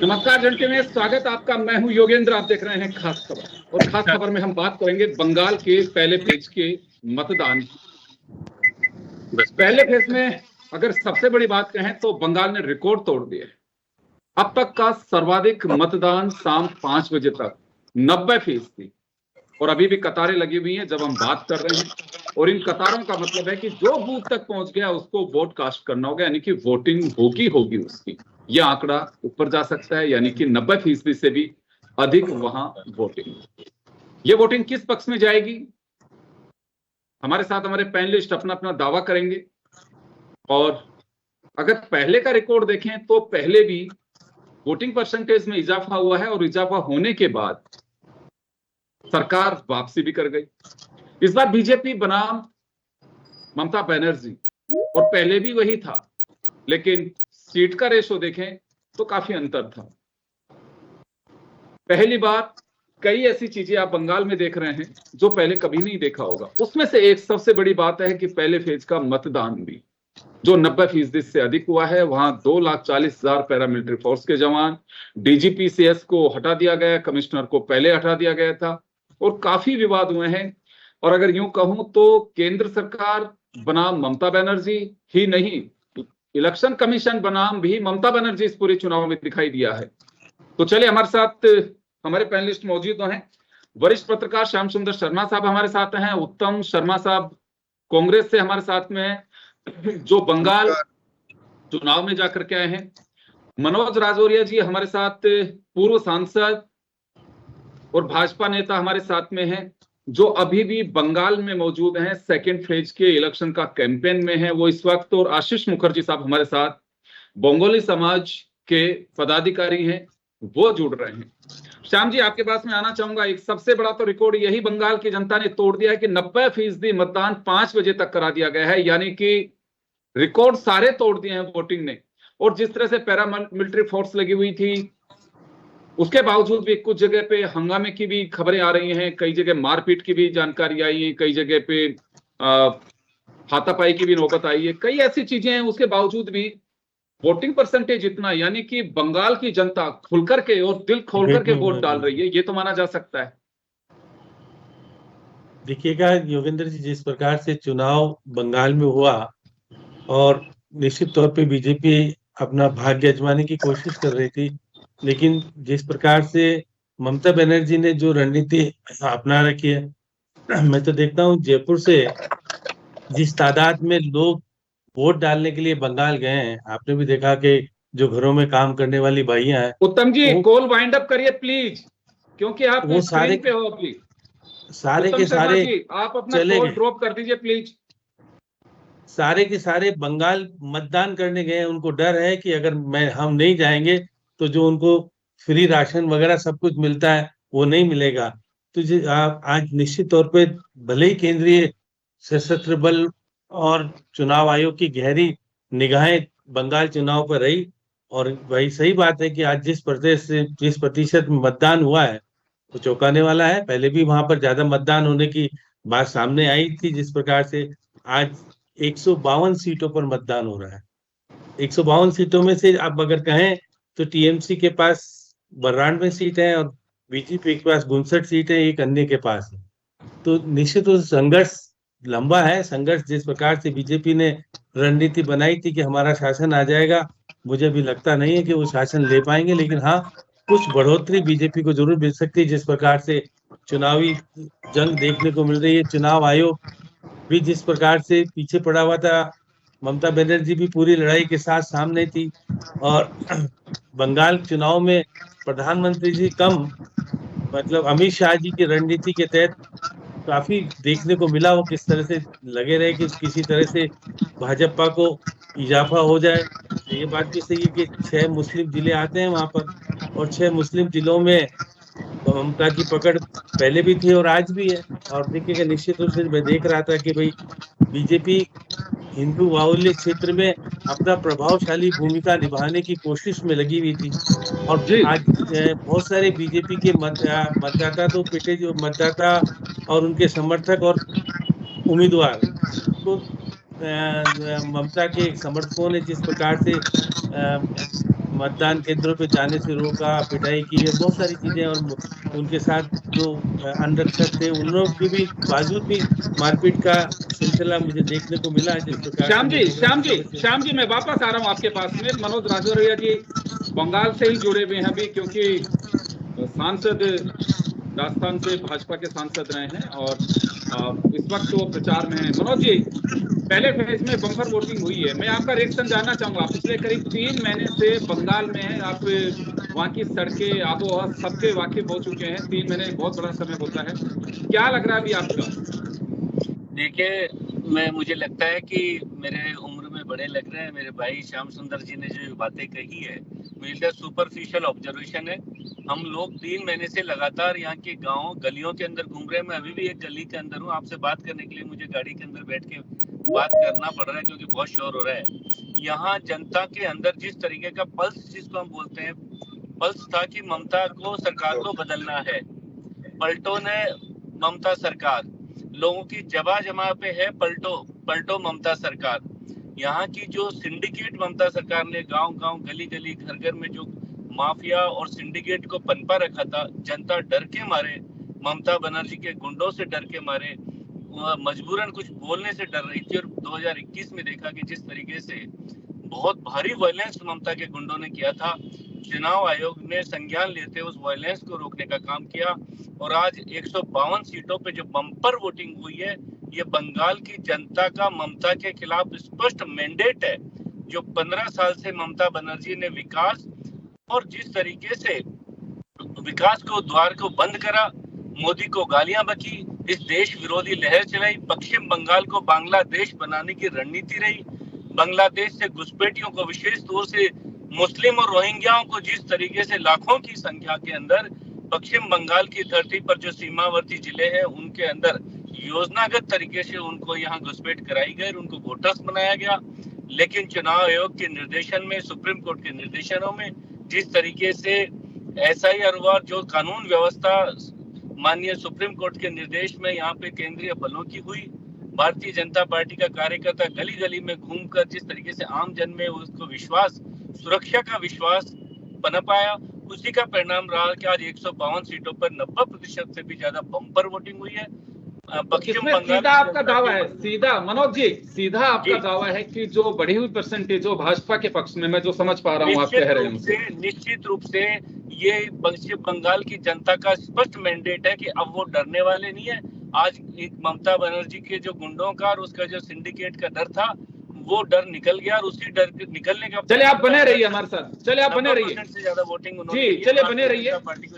नमस्कार घंटे में स्वागत आपका। मैं हूं योगेंद्र। आप देख रहे हैं खास खबर। और खास खबर में हम बात करेंगे बंगाल के पहले फेज के मतदान। पहले फेज में अगर सबसे बड़ी बात कहें तो बंगाल ने रिकॉर्ड तोड़ दिया। अब तक का सर्वाधिक मतदान शाम 5 बजे तक 90% और अभी भी कतारें लगी हुई हैं जब हम बात कर रहे हैं। और इन कतारों का मतलब है कि जो बूथ तक पहुंच गया उसको वोट कास्ट करना होगा, यानी कि वोटिंग होगी उसकी। यह आंकड़ा ऊपर जा सकता है, यानी कि 90% से भी अधिक वहां वोटिंग। ये वोटिंग किस पक्ष में जाएगी, हमारे साथ हमारे पैनलिस्ट अपना अपना दावा करेंगे। और अगर पहले का रिकॉर्ड देखें तो पहले भी वोटिंग परसेंटेज में इजाफा हुआ है और इजाफा होने के बाद सरकार वापसी भी कर गई। इस बार बीजेपी बनाम ममता बनर्जी, और पहले भी वही था, लेकिन सीट का रेशो देखें तो काफी अंतर था। पहली बार कई ऐसी चीजें आप बंगाल में देख रहे हैं जो पहले कभी नहीं देखा होगा। उसमें से एक सबसे बड़ी बात है कि पहले फेज का मतदान भी जो 90% से अधिक हुआ है, वहां 2,40,000 पैरामिलिट्री फोर्स के जवान, डीजीपी सीएस को हटा दिया गया, कमिश्नर को पहले हटा दिया गया था और काफी विवाद हुए हैं। और अगर यूं कहूं तो केंद्र सरकार बनाम ममता बनर्जी ही नहीं, इलेक्शन कमीशन बनाम भी ममता बनर्जी इस पूरे चुनाव में दिखाई दिया है। तो चलिए, हमारे साथ हमारे पैनलिस्ट मौजूद हैं। वरिष्ठ पत्रकार श्याम सुंदर शर्मा साहब हमारे साथ हैं। उत्तम शर्मा साहब कांग्रेस से हमारे साथ में हैं, जो बंगाल चुनाव में जाकर के आए हैं। मनोज राजौरिया जी हमारे साथ, पूर्व सांसद और भाजपा नेता हमारे साथ में हैं, जो अभी भी बंगाल में मौजूद हैं, सेकेंड फेज के इलेक्शन का कैंपेन में है वो इस वक्त। और आशीष मुखर्जी साहब हमारे साथ, बंगाली समाज के पदाधिकारी हैं, वो जुड़ रहे हैं। श्याम जी, आपके पास में आना चाहूंगा। एक सबसे बड़ा तो रिकॉर्ड यही बंगाल की जनता ने तोड़ दिया है कि 90% मतदान 5 बजे तक करा दिया गया है, यानी कि रिकॉर्ड सारे तोड़ दिए हैं वोटिंग ने। और जिस तरह से पैरामिलिट्री फोर्स लगी हुई थी, उसके बावजूद भी कुछ जगह पे हंगामे की भी खबरें आ रही हैं, कई जगह मारपीट की भी जानकारी आई है, कई जगह पे हाथापाई की भी नौबत आई है, कई ऐसी चीजें हैं। उसके बावजूद भी वोटिंग परसेंटेज इतना, यानी कि बंगाल की जनता खुलकर के और दिल खोल करके वोट डाल रही है, ये तो माना जा सकता है। देखिएगा योगेंद्र जी, जिस प्रकार से चुनाव बंगाल में हुआ और निश्चित तौर पे बीजेपी अपना भाग्य आजमाने की कोशिश कर रही थी, लेकिन जिस प्रकार से ममता बनर्जी ने जो रणनीति अपना रखी है, मैं तो देखता हूँ जयपुर से जिस तादाद में लोग वोट डालने के लिए बंगाल गए हैं, आपने भी देखा कि जो घरों में काम करने वाली भाइयां हैं। उत्तम जी, कॉल वाइंड अप करिए प्लीज, क्योंकि आप वो स्क्रीन पे हो। प्लीज सारे उत्तम के शर्मा सारे जी, आप अपना चले कॉल गए। ड्रॉप कर दीजिए प्लीज। सारे के सारे बंगाल मतदान करने गए हैं। उनको डर है कि अगर हम नहीं जाएंगे तो जो उनको फ्री राशन वगैरह सब कुछ मिलता है वो नहीं मिलेगा। तो आज निश्चित तौर पे भले ही केंद्रीय सशस्त्र बल और चुनाव आयोग की गहरी निगाहें बंगाल चुनाव पर रही, और वही सही बात है कि आज जिस प्रतिशत मतदान हुआ है वो चौंकाने वाला है। पहले भी वहां पर ज्यादा मतदान होने की बात सामने आई थी। जिस प्रकार से आज 152 सीटों पर मतदान हो रहा है। 152 सीटों में से आप अगर कहें तो टीएमसी के पास 92 सीट है और बीजेपी के पास 59 सीट है, एक अन्य के पास है। तो निश्चित रूप से संघर्ष लंबा है। संघर्ष जिस प्रकार से बीजेपी ने रणनीति बनाई थी कि हमारा शासन आ जाएगा, मुझे भी लगता नहीं है कि वो शासन ले पाएंगे, लेकिन हाँ, कुछ बढ़ोतरी बीजेपी को जरूर मिल सकती है। जिस प्रकार से चुनावी जंग देखने को मिल रही है, चुनाव आयोग भी जिस प्रकार से पीछे पड़ा हुआ था, ममता बनर्जी भी पूरी लड़ाई के साथ सामने थी। और बंगाल चुनाव में प्रधानमंत्री जी कम, मतलब अमित शाह जी की रणनीति के तहत काफी देखने को मिला। वो किस तरह से लगे रहे कि किसी तरह से भाजपा को इजाफा हो जाए। ये बात भी सही है कि 6 मुस्लिम जिले आते हैं वहां पर, और 6 मुस्लिम जिलों में ममता की पकड़ पहले भी थी और आज भी है। और देखिएगा, निश्चित रूप से मैं देख रहा था कि भाई बीजेपी हिंदू बाहुल्य क्षेत्र में अपना प्रभावशाली भूमिका निभाने की कोशिश में लगी हुई थी। और जी आज बहुत सारे बीजेपी के मतदाता तो पिटे, जो मतदाता और उनके समर्थक और उम्मीदवार तो ममता के समर्थकों ने जिस प्रकार से मतदान केंद्रों पे जाने से रोका, पिटाई की है, बहुत सारी चीजें। और उनके साथ जो अंगरक्षक थे उन लोग के भी बावजूद भी मारपीट का सिलसिला मुझे देखने को मिला। जिस प्रकार से मैं कांग्रेस की तरफ से। श्याम जी मैं वापस आ रहा हूं आपके पास में। मनोज राजौरिया जी बंगाल से ही जुड़े हुए हैं अभी, क्योंकि सांसद राजस्थान से भाजपा के सांसद रहे हैं और इस वक्त वो प्रचार में हैं। मनोज जी, पहले फेज में बम्पर वोटिंग हुई है, मैं आपका रिएक्शन जानना चाहूंगा। पिछले करीब 3 महीने से बंगाल में है आप, वहां की सड़कें आबो हवा सबके वाकिफ हो चुके हैं। 3 महीने बहुत बड़ा समय होता है, क्या लग रहा है अभी आपका? देखिए, मुझे लगता है कि मेरे उम्र में बड़े लग रहे हैं मेरे भाई श्याम सुंदर जी ने जो बातें कही है, मुझे लगता है सुपरफिशियल ऑब्जर्वेशन है। हम लोग 3 महीने से लगातार यहाँ के गांव गलियों के अंदर घूम रहे हैं। मैं अभी भी एक गली के अंदर हूँ। आपसे बात करने के लिए मुझे गाड़ी के अंदर बैठ के बात करना पड़ रहा है क्योंकि बहुत शोर हो रहा है। यहाँ जनता के अंदर जिस तरीके का पल्स, जिसको हम बोलते हैं पल्स, था कि ममता को सरकार को बदलना है। पलटो ने ममता सरकार, लोगों की जबा जमा पे है पलटो पलटो ममता सरकार। यहाँ की जो सिंडिकेट ममता सरकार ने गांव गांव गली गली घर घर में जो माफिया और सिंडिकेट को पनपा रखा था, जनता डर के मारे, ममता बनर्जी के गुंडों से डर के मारे, मजबूरन कुछ बोलने से डर रही थी। और 2021 में देखा कि जिस तरीके से बहुत भारी वायलेंस ममता के गुंडों ने किया था, चुनाव आयोग ने संज्ञान लेते उस वायलेंस को रोकने का काम किया। और आज 152 सीटों पे जो बम्पर वोटिंग हुई है, ये बंगाल की जनता का ममता के खिलाफ स्पष्ट मैंडेट है। जो 15 साल से ममता बनर्जी ने विकास और जिस तरीके से विकास को द्वार को बंद करा, मोदी को गालियां बकी, इस देश विरोधी लहर चलाई, पश्चिम बंगाल को बांग्लादेश बनाने की रणनीति रही, बांग्लादेश से घुसपैठियों को, विशेष तौर से मुस्लिम और रोहिंग्याओं को जिस तरीके से लाखों की संख्या के अंदर पश्चिम बंगाल की धरती पर जो सीमावर्ती जिले हैं उनके अंदर योजनागत तरीके से उनको यहाँ घुसपैठ कराई गई, उनको वोटर्स बनाया गया। लेकिन चुनाव आयोग के निर्देशन में, सुप्रीम कोर्ट के निर्देशनों में जिस तरीके से एसआईआर हुआ, जो कानून व्यवस्था माननीय सुप्रीम कोर्ट के निर्देश में यहाँ पे केंद्रीय बलों की हुई, भारतीय जनता पार्टी का कार्यकर्ता गली गली में घूमकर जिस तरीके से आम जन में उसको विश्वास, सुरक्षा का विश्वास पनप आया, उसी का परिणाम रहा कि आज 152 सीटों पर 90% से भी ज्यादा बम्पर वोटिंग हुई है। पश्चिम बंगाल सीधा आपका दावा है, सीधा मनोज जी, सीधा आपका दावा है कि जो बढ़ी हुई परसेंटेज जो भाजपा के पक्ष में, मैं जो समझ पा रहा हूँ आप कह रहे हैं, निश्चित रूप से ये पश्चिम बंगाल की जनता का स्पष्ट मैंडेट है कि अब वो डरने वाले नहीं है। आज एक ममता बनर्जी के जो गुंडों का और उसका जो सिंडिकेट का डर था, वो डर निकल गया। और उसी डर के निकलने का, चलिए आप बने रहिए हमारे साथ, चलिए आप बने रहिए से ज्यादा वोटिंग जी, चलिए बने रहिए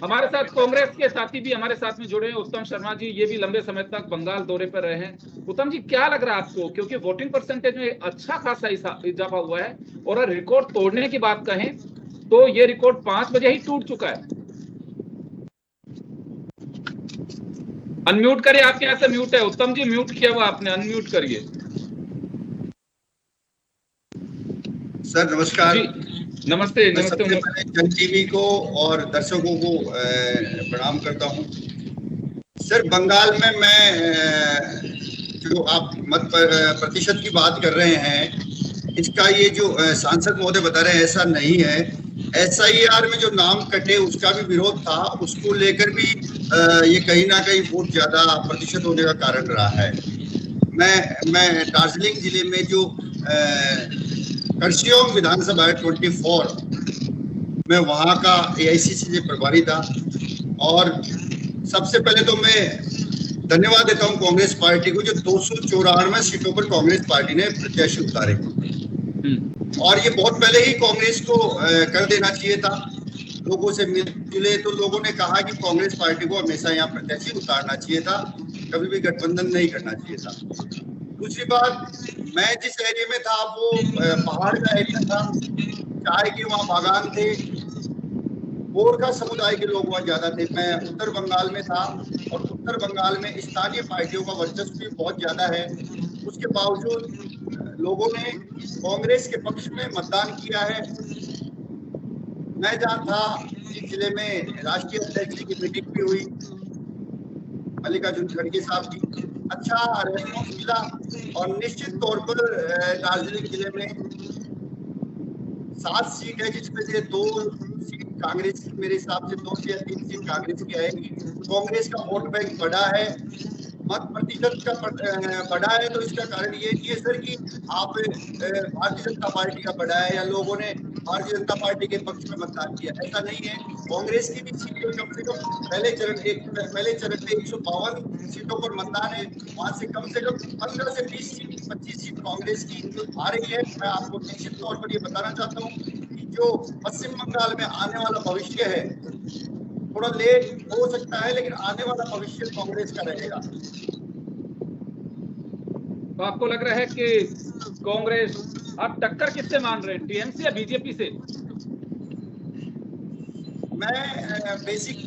हमारे साथ। कांग्रेस के साथी भी हमारे साथ में जुड़े हैं, उत्तम शर्मा जी, ये भी लंबे समय तक बंगाल दौरे पर रहे हैं। उत्तम जी, क्या लग रहा है आपको, क्योंकि वोटिंग परसेंटेज में अच्छा खासा इजाफा हुआ है और रिकॉर्ड तोड़ने की बात कहें तो ये रिकॉर्ड 5 बजे ही टूट चुका है। अनम्यूट करिए, आपके यहाँ से म्यूट है उत्तम जी, म्यूट किया हुआ आपने, अनम्यूट करिए। सर नमस्कार। नमस्ते। नमस्ते। जन टीवी को और दर्शकों को प्रणाम करता हूं। सर बंगाल में मैं जो आप मत प्रतिशत की बात कर रहे हैं, इसका ये जो सांसद महोदय बता रहे हैं ऐसा नहीं है। एसआईआर में जो नाम कटे उसका भी विरोध था, उसको लेकर भी ये कहीं ना कहीं वोट ज्यादा प्रतिशत होने का कारण रहा है। मैं दार्जिलिंग जिले में जो कर्सियोंग विधानसभा है 24, मैं वहाँ का एआईसीसी प्रभारी था। और सबसे पहले तो मैं धन्यवाद देता हूँ कांग्रेस पार्टी को, जो 294 सीटों पर कांग्रेस पार्टी ने प्रत्याशी उतारे। और ये बहुत पहले ही कांग्रेस को कर देना चाहिए था। लोगों से मिले तो लोगों ने कहा कि कांग्रेस पार्टी को हमेशा यहाँ प्रत्याशी उतारना चाहिए था, कभी भी गठबंधन नहीं करना चाहिए था। दूसरी बात, मैं जिस एरिया में था वो पहाड़ का एरिया था, चाय के वहाँ बागान थे, गोरखा समुदाय के लोग वहाँ ज्यादा थे। मैं उत्तर बंगाल में था और उत्तर बंगाल में स्थानीय पार्टियों का वर्चस्व भी बहुत ज्यादा है। उसके बावजूद लोगों ने कांग्रेस के पक्ष में मतदान किया है। मैं जहाँ था इस जिले में राष्ट्रीय अध्यक्ष की मीटिंग भी हुई, मल्लिकार्जुन खड़गे साहब की, अच्छा रेस्पॉन्स मिला। और निश्चित तौर पर दार्जिलिंग जिले में 7 सीट है, जिसमें से 2 सीट कांग्रेस की, मेरे हिसाब से 2 या 3 सीट कांग्रेस की आएगी। कांग्रेस का वोट बैंक बड़ा है, मत प्रतिशत का बढ़ा है, तो इसका कारण ये नहीं है सर कि आप भारतीय जनता पार्टी का बढ़ा है या लोगों ने भारतीय जनता पार्टी के पक्ष में मतदान किया, ऐसा नहीं है। कांग्रेस की भी सीटें कम से कम पहले चरण में 152 सीटों पर मतदान है, वहां से कम 15 से 20 सीट 25 सीट कांग्रेस की आ रही है। मैं आपको निश्चित तौर पर ये बताना चाहता हूँ कि जो पश्चिम बंगाल में आने वाला भविष्य है, थोड़ा लेट हो सकता है, लेकिन आने वाला भविष्य कांग्रेस का रहेगा। तो आपको लग रहा है कि कांग्रेस, आप टक्कर किससे मान रहे हैं, टीएमसी या बीजेपी से? मैं बेसिक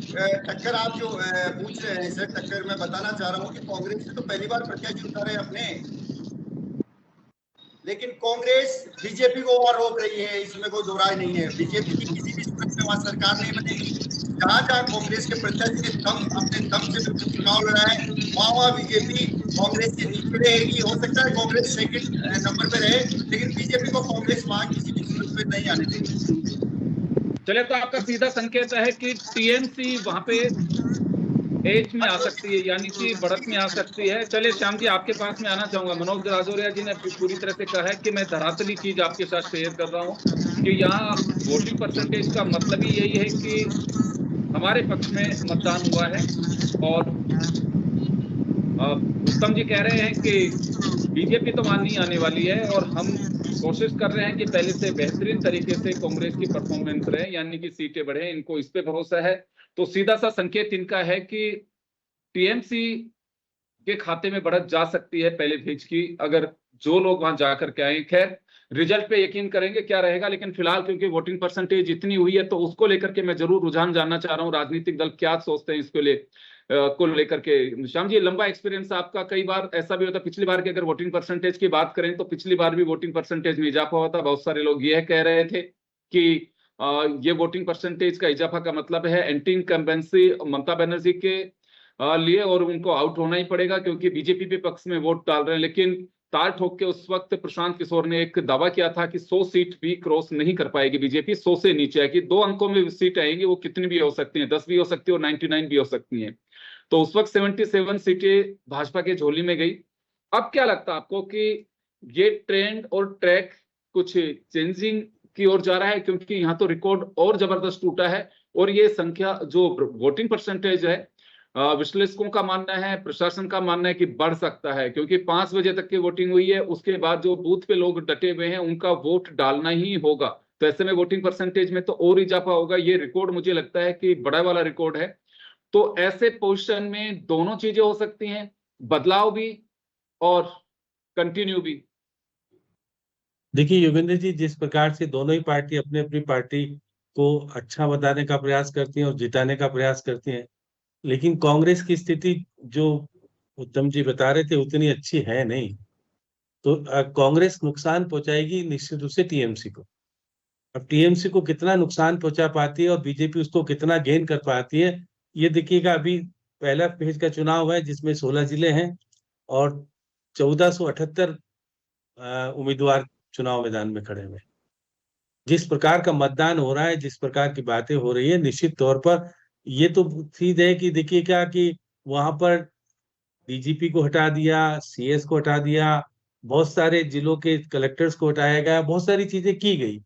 टक्कर आप जो पूछ रहे हैं सर, टक्कर मैं बताना चाह रहा हूँ कि कांग्रेस ने तो पहली बार प्रत्याशी उतारे अपने, लेकिन कांग्रेस बीजेपी को और रोक रही है, इसमें कोई दो राय नहीं है। बीजेपी की किसी भी सूरत में वहां सरकार नहीं बनेगी। जहां जहां कांग्रेस के प्रत्याशी ने अपने दम से चुनाव लड़ा है, वहां बीजेपी कांग्रेस से नीचे रहेगी। हो सकता है कांग्रेस सेकंड नंबर पे रहे, लेकिन बीजेपी को कांग्रेस वहां किसी भी सूरत में नहीं आने देगी। चले, तो आपका सीधा संकेत है कि टीएमसी वहां पे एज में आ सकती है, यानी कि बढ़त में आ सकती है। चलिए श्याम जी, आपके पास में आना चाहूंगा। मनोज राजौरिया जी ने पूरी तरह से कहा है कि मैं धरातली चीज आपके साथ शेयर कर रहा हूँ कि यहाँ वोटिंग परसेंटेज का मतलब ही यही है कि हमारे पक्ष में मतदान हुआ है। और उत्तम जी कह रहे हैं कि बीजेपी तो मान नहीं आने वाली है, और हम कोशिश कर रहे हैं कि पहले से बेहतरीन तरीके से कांग्रेस की परफॉर्मेंस रहे, यानी कि सीटें बढ़े, इनको इस पे भरोसा है। तो सीधा सा संकेत इनका है कि टीएमसी के खाते में बढ़त जा सकती है पहले फेज की, अगर जो लोग वहां जाकर के आए। खैर, रिजल्ट पे यकीन करेंगे क्या रहेगा, लेकिन फिलहाल क्योंकि वोटिंग परसेंटेज इतनी हुई है, तो उसको लेकर के मैं जरूर रुझान जानना चाह रहा हूँ, राजनीतिक दल क्या सोचते हैं इसको को लेकर के। श्याम जी, लंबा एक्सपीरियंस आपका, कई बार ऐसा भी होता, पिछली बार की अगर वोटिंग परसेंटेज की बात करें तो पिछली बार भी वोटिंग परसेंटेज में इजाफा हुआ था। बहुत सारे लोग यह कह रहे थे कि ये वोटिंग परसेंटेज का इजाफा का मतलब है एंटी इनकम्बेंसी ममता बनर्जी के लिए, और उनको आउट होना ही पड़ेगा क्योंकि बीजेपी के पक्ष में वोट डाल रहे हैं। लेकिन ताल ठोक के उस वक्त प्रशांत किशोर ने एक दावा किया था कि 100 सीट भी क्रॉस नहीं कर पाएगी बीजेपी, 100 से नीचे आएगी। 2 अंकों में सीट आएंगी, वो कितनी भी हो सकती हैं, 10 भी हो सकती है और 99 भी हो सकती हैं। तो उस वक्त 77 सीटें भाजपा के झोली में गई। अब क्या लगता है आपको कि ये ट्रेंड और ट्रैक कुछ चेंजिंग की ओर जा रहा है, क्योंकि यहाँ तो रिकॉर्ड और जबरदस्त टूटा है, और ये संख्या जो वोटिंग परसेंटेज है, विश्लेषकों का मानना है, प्रशासन का मानना है कि बढ़ सकता है, क्योंकि 5 बजे तक की वोटिंग हुई है। उसके बाद जो बूथ पे लोग डटे हुए हैं उनका वोट डालना ही होगा, तो ऐसे में वोटिंग परसेंटेज में तो और इजाफा होगा। ये रिकॉर्ड मुझे लगता है कि बड़ा वाला रिकॉर्ड है। तो ऐसे पोजीशन में दोनों चीजें हो सकती हैं, बदलाव भी और कंटिन्यू भी। देखिए योगेंद्र जी, जिस प्रकार से दोनों ही पार्टी अपने अपनी पार्टी को अच्छा बताने का प्रयास करती हैं और जिताने का प्रयास करती हैं, लेकिन कांग्रेस की स्थिति जो उत्तम जी बता रहे थे उतनी अच्छी है नहीं। तो कांग्रेस नुकसान पहुंचाएगी निश्चित रूप से टीएमसी को। अब टीएमसी को कितना नुकसान पहुंचा पाती है और बीजेपी उसको कितना गेन कर पाती है, ये देखिएगा। अभी पहला फेज का चुनाव है जिसमें 16 जिले हैं और 1478 उम्मीदवार चुनाव मैदान में खड़े हुए। जिस प्रकार का मतदान हो रहा है, जिस प्रकार की बातें हो रही है, निश्चित तौर पर ये तो चीज है कि देखिए क्या कि वहां पर डीजीपी को हटा दिया, सीएस को हटा दिया, बहुत सारे जिलों के कलेक्टर्स को हटाया गया, बहुत सारी चीजें की गई।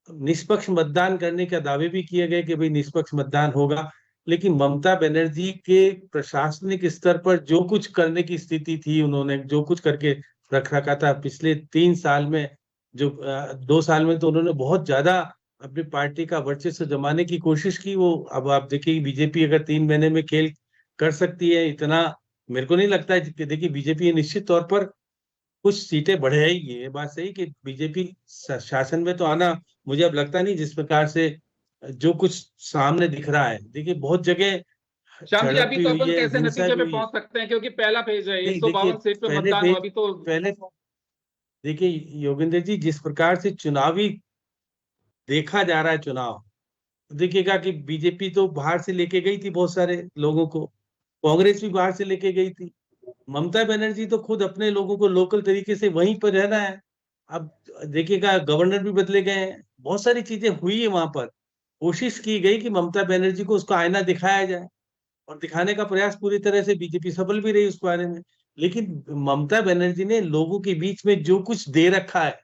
निष्पक्ष मतदान करने के दावे भी किए गए कि भाई निष्पक्ष मतदान होगा, लेकिन ममता बनर्जी के प्रशासनिक स्तर पर जो कुछ करने की स्थिति थी, उन्होंने जो कुछ करके रख रखा था पिछले 3 साल में, जो 2 साल में तो उन्होंने बहुत ज्यादा अपनी पार्टी का वर्चस्व जमाने की कोशिश की। वो अब आप देखिए बीजेपी अगर 3 महीने में खेल कर सकती है इतना, मेरे को नहीं लगता है कि देखिए बीजेपी निश्चित तौर पर कुछ सीटें बढ़ाएगी। ये बात सही कि बीजेपी शासन में तो आना मुझे अब लगता नहीं, जिस प्रकार से जो कुछ सामने दिख रहा है। देखिए बहुत जगह श्याम जी, झड़प अभी भी तो हुई अपन है, कैसे हिंसा नतीजे भी पे हुई है। पहुंच सकते हैं, क्योंकि पहला फेज है, नहीं 152 सीट पे मतदान हुआ अभी तो। पहले देखिए योगेंद्र जी, जिस प्रकार से चुनावी देखा जा रहा है चुनाव, देखिएगा कि बीजेपी तो बाहर से लेके गई थी बहुत सारे लोगों को, कांग्रेस भी बाहर से लेके गई थी, ममता बनर्जी तो खुद अपने लोगों को लोकल तरीके से वहीं पर रहना है। अब देखिएगा गवर्नर भी बदले गए हैं, बहुत सारी चीजें हुई है वहां पर। कोशिश की गई कि ममता बनर्जी को उसका आईना दिखाया जाए, और दिखाने का प्रयास पूरी तरह से बीजेपी सफल भी रही उस बारे में। लेकिन ममता बनर्जी ने लोगों के बीच में जो कुछ दे रखा है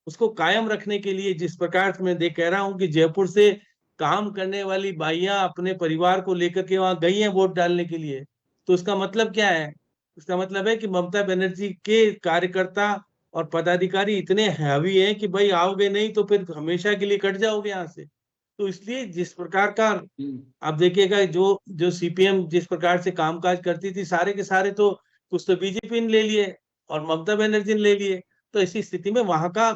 उसको कायम रखने के लिए, जिस प्रकार से मैं देख कह रहा हूं कि जयपुर से काम करने वाली बाइयां अपने परिवार को लेकर के वहां गई हैं वोट डालने के लिए, तो उसका मतलब क्या है? उसका मतलब है कि ममता बनर्जी के कार्यकर्ता और पदाधिकारी इतने हैवी हैं कि भाई आओगे नहीं तो फिर हमेशा के लिए कट जाओगे यहाँ से। तो इसलिए जिस प्रकार का आप देखिएगा, जो जो सीपीएम जिस प्रकार से कामकाज करती थी, सारे के सारे तो कुछ तो बीजेपी ने ले लिए और ममता बनर्जी ने ले लिए। तो ऐसी स्थिति में वहां का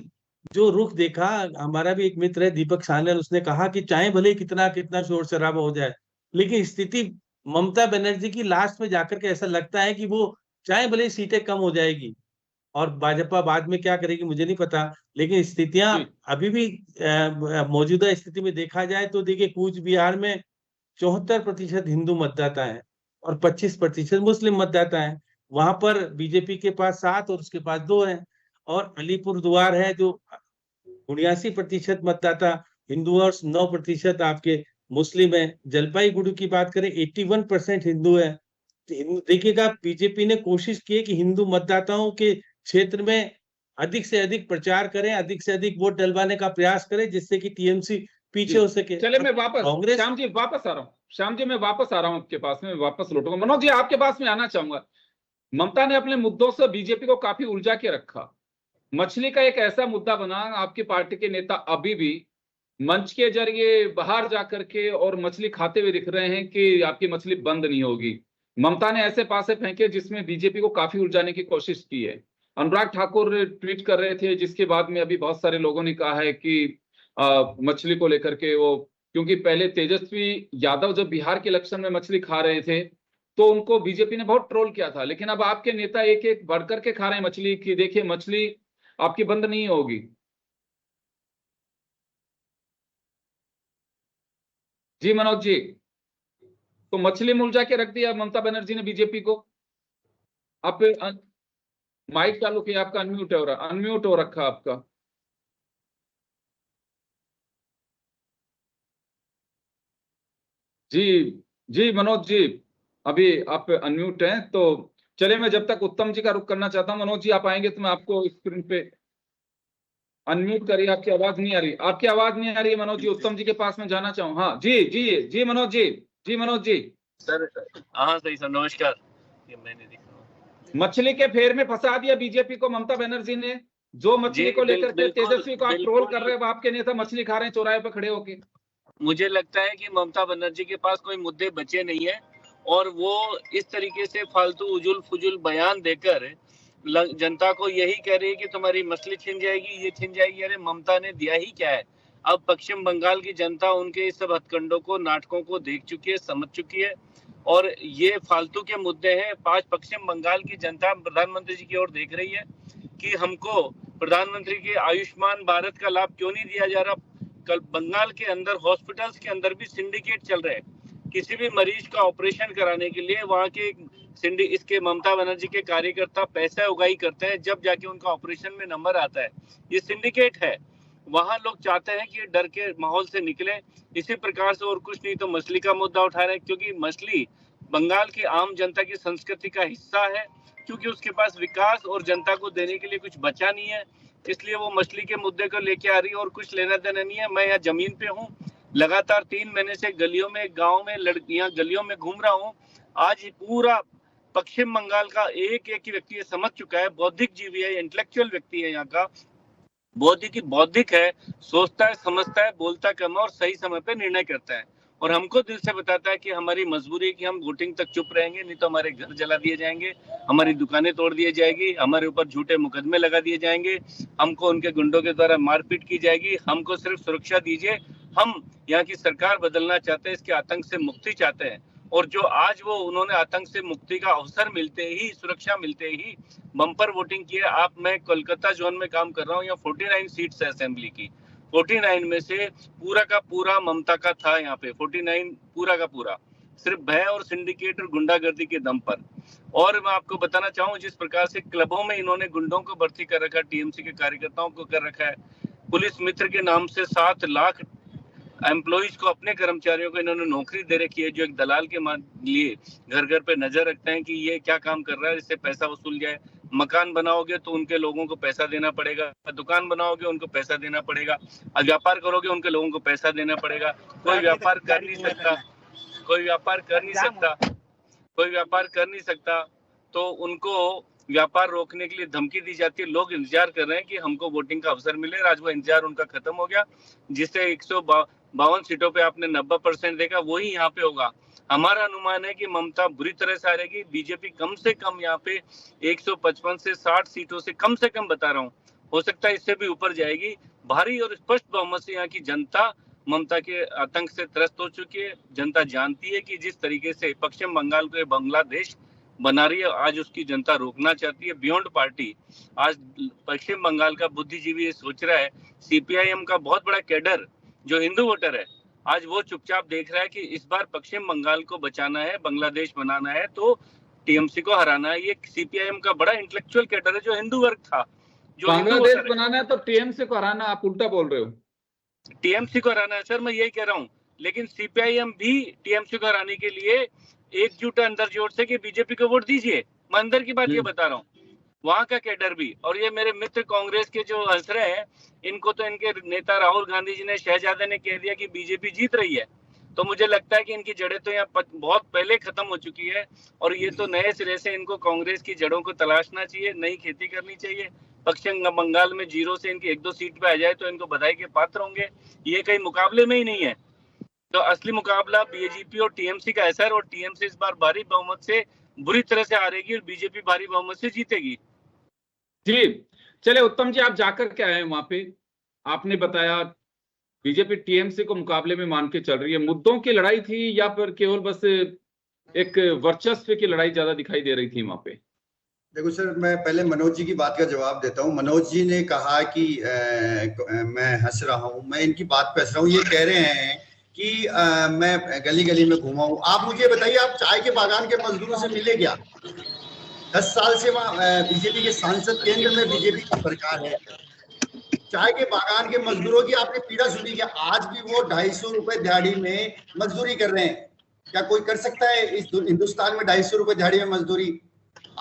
जो रुख देखा, हमारा भी एक मित्र है दीपक सान्याल, उसने कहा कि चाहे भले कितना कितना शोर शराबा हो जाए, लेकिन स्थिति ममता बनर्जी की लास्ट में जाकर के ऐसा लगता है कि वो चाहे भले सीटें कम हो जाएगी और भाजपा बाद में क्या करेगी मुझे नहीं पता, लेकिन स्थितियां अभी भी मौजूदा स्थिति में देखा जाए तो देखिए, कूच बिहार में 74% हिंदू मतदाता है और 25% मुस्लिम मतदाता है। वहां पर बीजेपी के पास 7 और उसके पास 2 है। और अलीपुर द्वार है जो 79% मतदाता हिंदू और 9% आपके मुस्लिम है। जलपाईगुड़ी की बात करें 81% हिंदू है। देखिएगा, बीजेपी ने कोशिश की कि हिंदू मतदाताओं के क्षेत्र में अधिक से अधिक प्रचार करें, अधिक से अधिक वोट डलवाने का प्रयास करें, जिससे कि टीएमसी पीछे हो सके। चले मैं वापस कांग्रेस, श्याम जी वापस आ रहा हूँ, श्याम जी मैं वापस आ रहा हूँ आपके पास में, वापस लौटूंगा। मनोज जी आपके पास में आना चाहूंगा। ममता ने अपने मुद्दों से बीजेपी को काफी उलझा के रखा। मछली का एक ऐसा मुद्दा बना, आपकी पार्टी के नेता अभी भी मंच के जरिए बाहर जाकर के और मछली खाते हुए दिख रहे हैं कि आपकी मछली बंद नहीं होगी। ममता ने ऐसे पासे फेंके जिसमें बीजेपी को काफी उलझाने की कोशिश की है। अनुराग ठाकुर ट्वीट कर रहे थे, जिसके बाद में अभी बहुत सारे लोगों ने कहा है कि मछली को लेकर के वो, क्योंकि पहले तेजस्वी यादव जब बिहार के इलेक्शन में मछली खा रहे थे तो उनको बीजेपी ने बहुत ट्रोल किया था, लेकिन अब आपके नेता एक एक बढ़ करके खा रहे हैं मछली की। देखिए मछली आपकी बंद नहीं होगी। जी मनोज जी, तो मछली मुलझा के रख दिया ममता बनर्जी ने बीजेपी को। आप माइक चालू किया, आपका अनम्यूट हो रहा, अनम्यूट हो रखा आपका। जी जी मनोज जी, अभी आप अनम्यूट हैं। तो चले, मैं जब तक उत्तम जी का रुख करना चाहता हूं। मनोज जी आप आएंगे तो मैं आपको स्क्रीन पे अनम्यूट करिए। आपकी आवाज नहीं आ रही, आपकी आवाज नहीं आ रही है मनोज जी। उत्तम जी के पास में जाना चाहूँ। हाँ जी जी जी मनोज जी, जी मनोज जी। सर हाँ सही सर, नमस्कार। ये मैंने देखा मछली के फेर में फंसा दिया बीजेपी को ममता बनर्जी ने। जो मछली को लेकर के तेजस्वी को आप ट्रोल कर रहे हैं, आपके नेता मछली खा रहे हैं चौराहे पर खड़े होके। मुझे लगता है कि ममता बनर्जी के पास कोई मुद्दे बचे नहीं है और वो इस तरीके से फालतू उजुल फुजुल बयान देकर जनता को यही कह रही है कि तुम्हारी मछली छिन जाएगी, ये छिन जाएगी। अरे ममता ने दिया ही क्या है? अब पश्चिम बंगाल की जनता उनके इस सब हथकंडों को, नाटकों को देख चुकी है, समझ चुकी है और ये फालतू के मुद्दे हैं। पश्चिम बंगाल की जनता प्रधानमंत्री जी की ओर देख रही है कि हमको प्रधानमंत्री के आयुष्मान भारत का लाभ क्यों नहीं दिया जा रहा। कल बंगाल के अंदर हॉस्पिटल्स के अंदर भी सिंडिकेट चल रहे हैं। किसी भी मरीज का ऑपरेशन कराने के लिए वहां के इसके ममता बनर्जी के कार्यकर्ता पैसा उगाही करते हैं, जब जाके उनका ऑपरेशन में नंबर आता है। ये सिंडिकेट है। वहां लोग चाहते हैं कि डर के माहौल से निकले। इसी प्रकार से और कुछ नहीं तो मछली का मुद्दा उठा रहे हैं, क्योंकि मछली बंगाल की आम जनता की संस्कृति का हिस्सा है, क्योंकि उसके पास विकास और जनता को देने के लिए कुछ बचा नहीं है, इसलिए वो मछली के मुद्दे को लेके आ रही है और कुछ लेना देना नहीं है। मैं यहाँ जमीन पे हूँ, लगातार 3 महीने से गलियों में, गाँव में, लड़कियां गलियों में घूम रहा हूँ। आज पूरा पश्चिम बंगाल का एक एक व्यक्ति ये समझ चुका है, बौद्धिक जीवी है, इंटेलेक्चुअल व्यक्ति है, यहाँ का बौद्धिक है, सोचता है, समझता है, बोलता कम और सही समय पे निर्णय करता है और हमको दिल से बताता है कि हमारी मजबूरी है कि हम वोटिंग तक चुप रहेंगे, नहीं तो हमारे घर जला दिए जाएंगे, हमारी दुकानें तोड़ दी जाएगी, हमारे ऊपर झूठे मुकदमे लगा दिए जाएंगे, हमको उनके गुंडों के द्वारा मारपीट की जाएगी। हमको सिर्फ सुरक्षा दीजिए। हम यहाँ की सरकार बदलना चाहते हैं, इसके आतंक से मुक्ति चाहते हैं। और जो आज वो उन्होंने आतंक से मुक्ति का अवसर मिलते ही, सुरक्षा मिलते ही बम्पर वोटिंग की है। मैं कोलकाता जोन में काम कर रहा हूँ, यहाँ 49 सीट्स है असेंबली की। 49 में से पूरा का पूरा ममता का था। यहाँ पे 49 पूरा का पूरा सिर्फ भय और सिंडिकेट और गुंडागर्दी के दम पर। और मैं आपको बताना चाहूँ, जिस प्रकार से क्लबों में इन्होंने गुंडों को भर्ती कर रखा है, टीएमसी के कार्यकर्ताओं को कर रखा है, पुलिस मित्र के नाम से 7 लाख एम्प्लॉइज को, अपने कर्मचारियों को इन्होंने नौकरी दे रखी है, जो एक दलाल के लिए घर घर पे नजर रखते हैं कि ये क्या काम कर रहा है, इससे पैसा वसूल जाए। मकान बनाओगे तो उनके लोगों को पैसा देना पड़ेगा, दुकान बनाओगे उनको पैसा देना पड़ेगा, व्यापार करोगे उनके लोगों को पैसा देना पड़ेगा। कोई व्यापार कर नहीं सकता, कोई व्यापार कर नहीं सकता, कोई व्यापार कर नहीं सकता, तो उनको व्यापार रोकने के लिए धमकी दी जाती है। लोग इंतजार कर रहे हैं कि हमको वोटिंग का अवसर मिले। आज वो इंतजार उनका खत्म हो गया। जिससे 152 सीटों पे आपने 90% देखा, वही यहाँ पे होगा। हमारा अनुमान है कि ममता बुरी तरह से हारेगी। बीजेपी कम से कम यहाँ पे 155 से 60 सीटों से कम बता रहा हूँ, हो सकता है इससे भी ऊपर जाएगी। भारी और स्पष्ट बहुमत से यहाँ की जनता ममता के आतंक से त्रस्त हो चुकी है। जनता जानती है कि जिस तरीके से पश्चिम बंगाल को बांग्लादेश बना रही है, आज उसकी जनता रोकना चाहती है। बियॉन्ड पार्टी आज पश्चिम बंगाल का बुद्धिजीवी ये सोच रहा है, सीपीआईएम का बहुत बड़ा कैडर जो हिंदू वोटर है, आज वो चुपचाप देख रहा है कि इस बार पश्चिम बंगाल को बचाना है, बांग्लादेश बनाना है, तो टीएमसी को हराना है। ये सीपीआईएम का बड़ा इंटेलेक्चुअल कैडर है जो हिंदू वर्ग था, जो बांग्लादेश बनाना है तो टीएमसी को हराना। आप उल्टा बोल रहे हो। टीएमसी को हराना है सर, मैं यही कह रहा हूँ। लेकिन सीपीआईएम भी टीएमसी को हराने के लिए एकजुट अंदर जोर से कि बीजेपी को वोट दीजिए। मैं अंदर की बात ये बता रहा हूँ, वहां का कैडर भी। और ये मेरे मित्र कांग्रेस के जो हंस रहे हैं, इनको तो इनके नेता राहुल गांधी जी ने, शहजादे ने कह दिया कि बीजेपी जीत रही है। तो मुझे लगता है कि इनकी जड़ें तो यहाँ बहुत पहले खत्म हो चुकी है, और ये तो नए सिरे से इनको कांग्रेस की जड़ों को तलाशना चाहिए, नई खेती करनी चाहिए। पश्चिम बंगाल में 0 से इनकी 1-2 सीट पे आ जाए तो इनको बधाई के पात्र होंगे। ये कहीं मुकाबले में ही नहीं है। तो असली मुकाबला बीजेपी और टीएमसी का है सर, और टीएमसी इस बार भारी बहुमत से बुरी तरह से हारेगी और बीजेपी भारी बहुमत से जीतेगी। जी चले उत्तम जी, आप जाकर के आए वहां पे, आपने बताया बीजेपी टीएमसी को मुकाबले में मान के चल रही है। मुद्दों की लड़ाई थी या फिर केवल बस एक वर्चस्व की लड़ाई ज्यादा दिखाई दे रही थी वहां पे? देखो सर, मैं पहले मनोज जी की बात का जवाब देता हूँ। मनोज जी ने कहा कि मैं हंस रहा हूँ, मैं इनकी बात पे हंस रहा हूँ। ये कह रहे हैं कि मैं गली गली में घूमा हूँ। आप मुझे बताइए, आप चाय के बागान के मजदूरों से मिले क्या? 10 साल से वहाँ बीजेपी के सांसद, केंद्र में बीजेपी की सरकार है। चाय के बागान के मजदूरों की आपने पीड़ा सुनी क्या? आज भी वो 250 रुपए दिहाड़ी में मजदूरी कर रहे हैं। क्या कोई कर सकता है इस हिंदुस्तान में 250 रुपए दिहाड़ी में मजदूरी?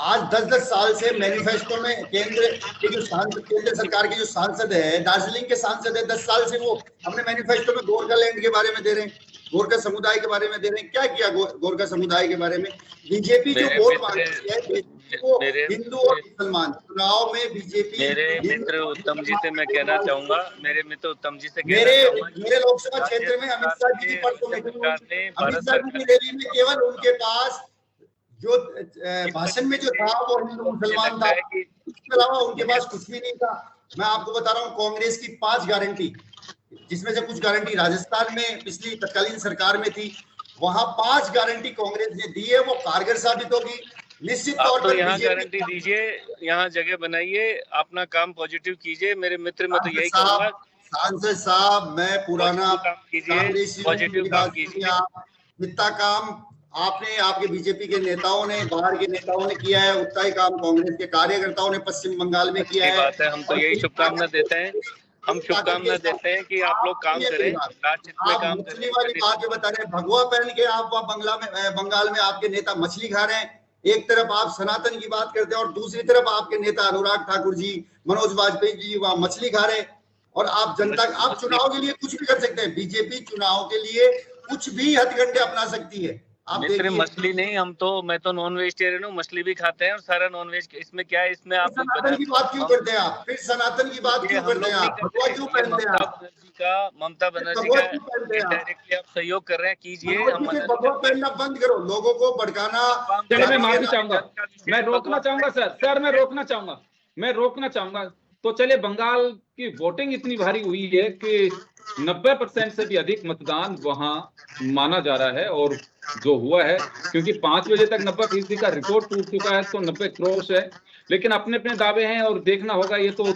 आज 10-10 साल से मैनिफेस्टो में केंद्र के जो सांसद, केंद्र सरकार के जो सांसद है, दार्जिलिंग के सांसद है, 10 साल से वो अपने मैनिफेस्टो में गोरखालैंड के बारे में दे रहे हैं, गोरखा समुदाय के बारे में दे रहे हैं। क्या किया गोरखा समुदाय के बारे में? बीजेपी जो वोट मांगती है वो हिंदू और मुसलमान, चुनाव में बीजेपी। मेरे मित्र उत्तम जी से मैं कहना चाहूंगा, मेरे लोकसभा क्षेत्र में अमित शाह जी की परसों अमित शाह जी की रैली में केवल उनके पास जो भाषण में जो था वो हिंदू मुसलमान था, उसके अलावा उनके पास कुछ भी नहीं था। मैं आपको बता रहा हूँ, कांग्रेस की 5 गारंटी, जिसमें से कुछ गारंटी राजस्थान में पिछली तत्कालीन सरकार में थी, वहां 5 गारंटी कांग्रेस ने दी है, वो कारगर साबित होगी निश्चित तौर पर। यहाँ गारंटी दीजिए, यहाँ जगह बनाइए, अपना काम पॉजिटिव कीजिए। मेरे मित्र, मैं तो यही कहूंगा, सांसद साहब, मैं पुराना पॉजिटिव काम कीजिए। जितना काम आपने, आपके बीजेपी के नेताओं ने, बाहर के नेताओं ने किया है, उतना ही काम कांग्रेस के कार्यकर्ताओं ने पश्चिम बंगाल में किया है। हम तो यही शुभकामना देते हैं, हम शुभकामना देते हैं कि आप लोग काम करें, राजनीति में काम करें। मछली वाली बात जो बता रहे हैं, भगवा पहन के आप वहाँ बंगाल में आपके नेता मछली खा रहे हैं। एक तरफ आप सनातन की बात करते हैं और दूसरी तरफ आपके नेता अनुराग ठाकुर जी, मनोज वाजपेयी जी वहाँ मछली खा रहे हैं। और आप जनता, आप चुनाव के लिए कुछ भी कर सकते हैं। बीजेपी चुनाव के लिए कुछ भी हथकंडे अपना सकती है। आप सिर्फ मछली नहीं, मैं तो नॉन वेजिटेरियन हूँ, मछली भी खाते हैं और सारा नॉन वेज। इसमें क्या है, इसमें आप सनातन की बात क्यों करते हैं? आप फिर सनातन की बात क्यों करते हैं? आप भगवा क्यों पहनते हैं? ममता बनर्जी का डायरेक्टली आप सहयोग कर रहे हैं, कीजिए। भगवा पहनना बंद करो, लोगों को भड़काना। चलिए, मैं माफी चाहूंगा, मैं रोकना चाहूंगा सर, मैं रोकना चाहूंगा। तो चलिए, बंगाल की वोटिंग इतनी भारी हुई है कि 90% से भी अधिक मतदान वहां माना जा रहा है, और जो हुआ है, क्योंकि 5 बजे तक 90% का रिकॉर्ड टूट चुका है, तो 90 क्रॉस है। लेकिन अपने अपने दावे हैं और देखना होगा, ये तो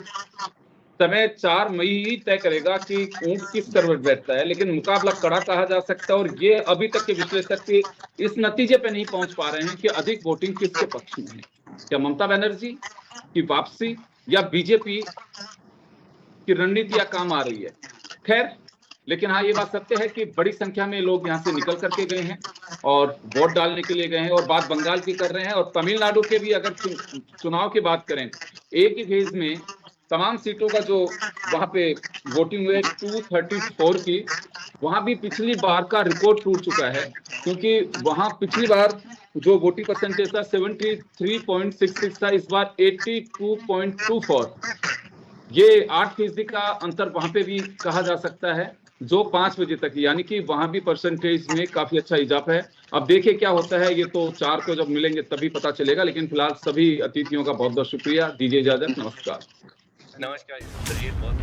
समय 4 मई ही तय करेगा कि ऊंट किस तरफ बैठता है। लेकिन मुकाबला कड़ा कहा जा सकता है, और ये अभी तक के विश्लेषक के इस नतीजे पे नहीं पहुंच पा रहे हैं कि अधिक वोटिंग किसके पक्ष में है, क्या ममता बनर्जी की वापसी या बीजेपी कि रणनीतियां काम आ रही है। खैर, लेकिन हाँ, ये बात सत्य है कि बड़ी संख्या में लोग यहाँ से निकल करके गए हैं और वोट डालने के लिए गए हैं, और बात बंगाल की कर रहे हैं। और तमिलनाडु के भी अगर चुनाव की बात करें, एक ही फेज में तमाम सीटों का जो वहां पे वोटिंग हुई 234 की, वहां भी पिछली बार का रिकॉर्ड टूट चुका है, क्योंकि वहां पिछली बार जो वोटिंग परसेंटेज था 73.66 था, इस बार 82.24। ये 8% का अंतर वहां पे भी कहा जा सकता है, जो 5 बजे तक, यानी कि वहां भी परसेंटेज में काफी अच्छा इजाफा है। अब देखिए क्या होता है, ये तो 4 को जब मिलेंगे तभी पता चलेगा। लेकिन फिलहाल सभी अतिथियों का बहुत बहुत शुक्रिया, दीजिए इजाजत, नमस्कार। नमस्कार सर, ये बहुत